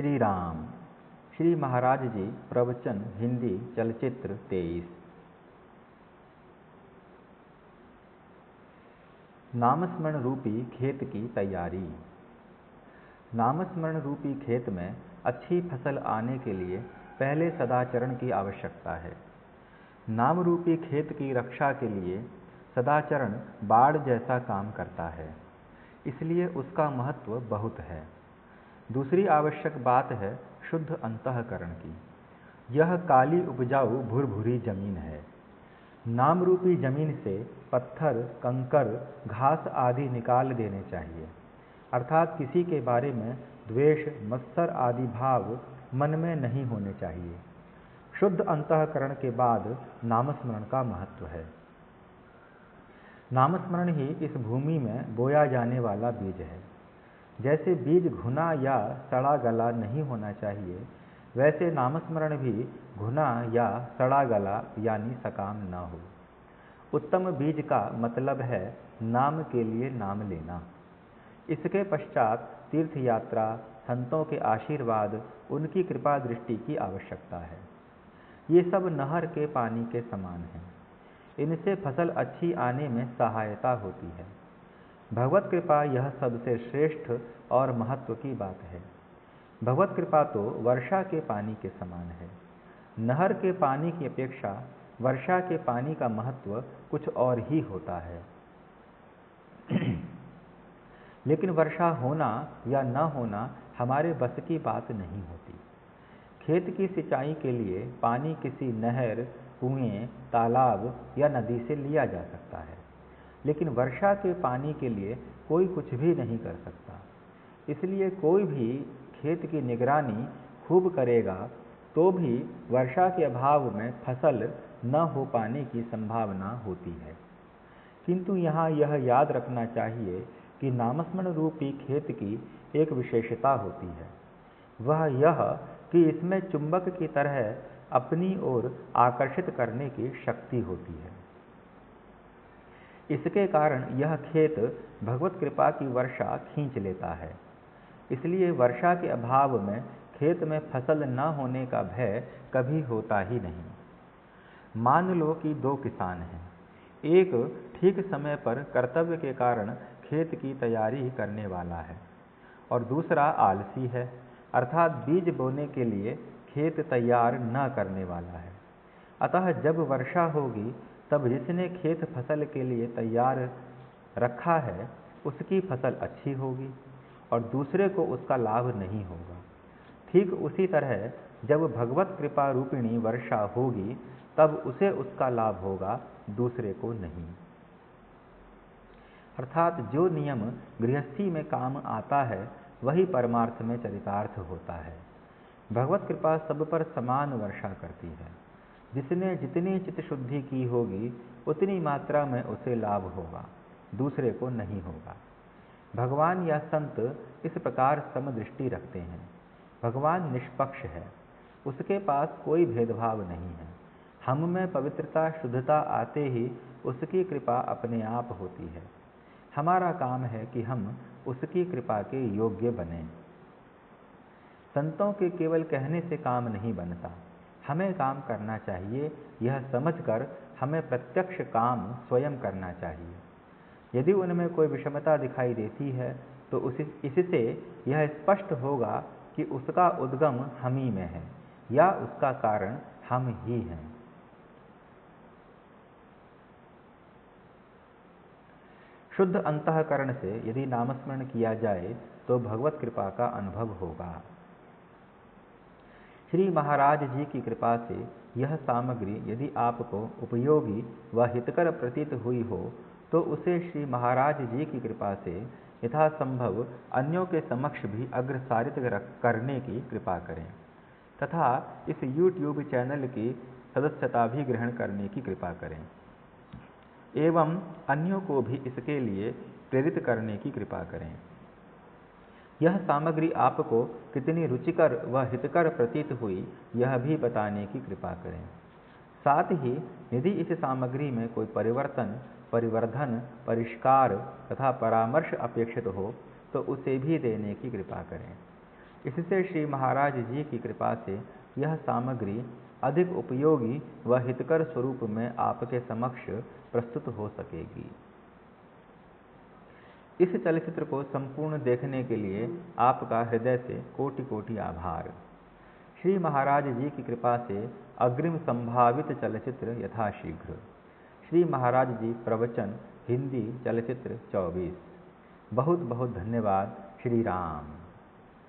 श्री राम। श्री महाराज जी प्रवचन हिंदी चलचित्र 23। नामस्मरण रूपी खेत की तैयारी। नामस्मरण रूपी खेत में अच्छी फसल आने के लिए पहले सदाचरण की आवश्यकता है। नाम रूपी खेत की रक्षा के लिए सदाचरण बाड़ जैसा काम करता है, इसलिए उसका महत्व बहुत है। दूसरी आवश्यक बात है शुद्ध अंतःकरण की। यह काली उपजाऊ भुरभुरी जमीन है। नाम रूपी जमीन से पत्थर, कंकर, घास आदि निकाल देने चाहिए, अर्थात किसी के बारे में द्वेष, मत्सर आदि भाव मन में नहीं होने चाहिए। शुद्ध अंतःकरण के बाद नामस्मरण का महत्व है। नामस्मरण ही इस भूमि में बोया जाने वाला बीज है। जैसे बीज घुना या सड़ा गला नहीं होना चाहिए, वैसे नामस्मरण भी घुना या सड़ा गला यानी सकाम न हो। उत्तम बीज का मतलब है नाम के लिए नाम लेना। इसके पश्चात तीर्थ यात्रा, संतों के आशीर्वाद, उनकी कृपा दृष्टि की आवश्यकता है। ये सब नहर के पानी के समान हैं। इनसे फसल अच्छी आने में सहायता होती है। भगवत कृपा यह सबसे श्रेष्ठ और महत्व की बात है। भगवत कृपा तो वर्षा के पानी के समान है। नहर के पानी की अपेक्षा वर्षा के पानी का महत्व कुछ और ही होता है। लेकिन वर्षा होना या न होना हमारे बस की बात नहीं होती। खेत की सिंचाई के लिए पानी किसी नहर, कुएं, तालाब या नदी से लिया जा सकता है, लेकिन वर्षा के पानी के लिए कोई कुछ भी नहीं कर सकता। इसलिए कोई भी खेत की निगरानी खूब करेगा तो भी वर्षा के अभाव में फसल न हो पाने की संभावना होती है। किंतु यहाँ यह याद रखना चाहिए कि नामस्मरण रूपी खेत की एक विशेषता होती है। वह यह कि इसमें चुंबक की तरह अपनी ओर आकर्षित करने की शक्ति होती है। इसके कारण यह खेत भगवत कृपा की वर्षा खींच लेता है। इसलिए वर्षा के अभाव में खेत में फसल न होने का भय कभी होता ही नहीं। मान लो कि दो किसान हैं। एक ठीक समय पर कर्तव्य के कारण खेत की तैयारी करने वाला है और दूसरा आलसी है, अर्थात बीज बोने के लिए खेत तैयार न करने वाला है। अतः जब वर्षा होगी तब जिसने खेत फसल के लिए तैयार रखा है उसकी फसल अच्छी होगी और दूसरे को उसका लाभ नहीं होगा। ठीक उसी तरह जब भगवत कृपा रूपिणी वर्षा होगी तब उसे उसका लाभ होगा, दूसरे को नहीं। अर्थात जो नियम गृहस्थी में काम आता है वही परमार्थ में चरितार्थ होता है। भगवत कृपा सब पर समान वर्षा करती है। जिसने जितनी चित्त शुद्धि की होगी उतनी मात्रा में उसे लाभ होगा, दूसरे को नहीं होगा। भगवान या संत इस प्रकार समदृष्टि रखते हैं। भगवान निष्पक्ष है, उसके पास कोई भेदभाव नहीं है। हम में पवित्रता, शुद्धता आते ही उसकी कृपा अपने आप होती है। हमारा काम है कि हम उसकी कृपा के योग्य बनें। संतों के केवल कहने से काम नहीं बनता, हमें काम करना चाहिए। यह समझकर हमें प्रत्यक्ष काम स्वयं करना चाहिए। यदि उनमें कोई विषमता दिखाई देती है तो इससे यह स्पष्ट होगा कि उसका उद्गम हम ही में है या उसका कारण हम ही हैं। शुद्ध अंतःकरण से यदि नामस्मरण किया जाए तो भगवत कृपा का अनुभव होगा। श्री महाराज जी की कृपा से यह सामग्री यदि आपको उपयोगी व हितकर प्रतीत हुई हो तो उसे श्री महाराज जी की कृपा से यथासंभव अन्यों के समक्ष भी अग्रसारित करने की कृपा करें तथा इस YouTube चैनल की सदस्यता भी ग्रहण करने की कृपा करें एवं अन्यों को भी इसके लिए प्रेरित करने की कृपा करें। यह सामग्री आपको कितनी रुचिकर व हितकर प्रतीत हुई यह भी बताने की कृपा करें। साथ ही यदि इस सामग्री में कोई परिवर्तन, परिवर्धन, परिष्कार तथा परामर्श अपेक्षित हो तो उसे भी देने की कृपा करें। इससे श्री महाराज जी की कृपा से यह सामग्री अधिक उपयोगी व हितकर स्वरूप में आपके समक्ष प्रस्तुत हो सकेगी। इस चलचित्र को संपूर्ण देखने के लिए आपका हृदय से कोटि कोटि आभार। श्री महाराज जी की कृपा से अग्रिम संभावित चलचित्र यथाशीघ्र। श्री महाराज जी प्रवचन हिंदी चलचित्र 24। बहुत बहुत धन्यवाद। श्री राम।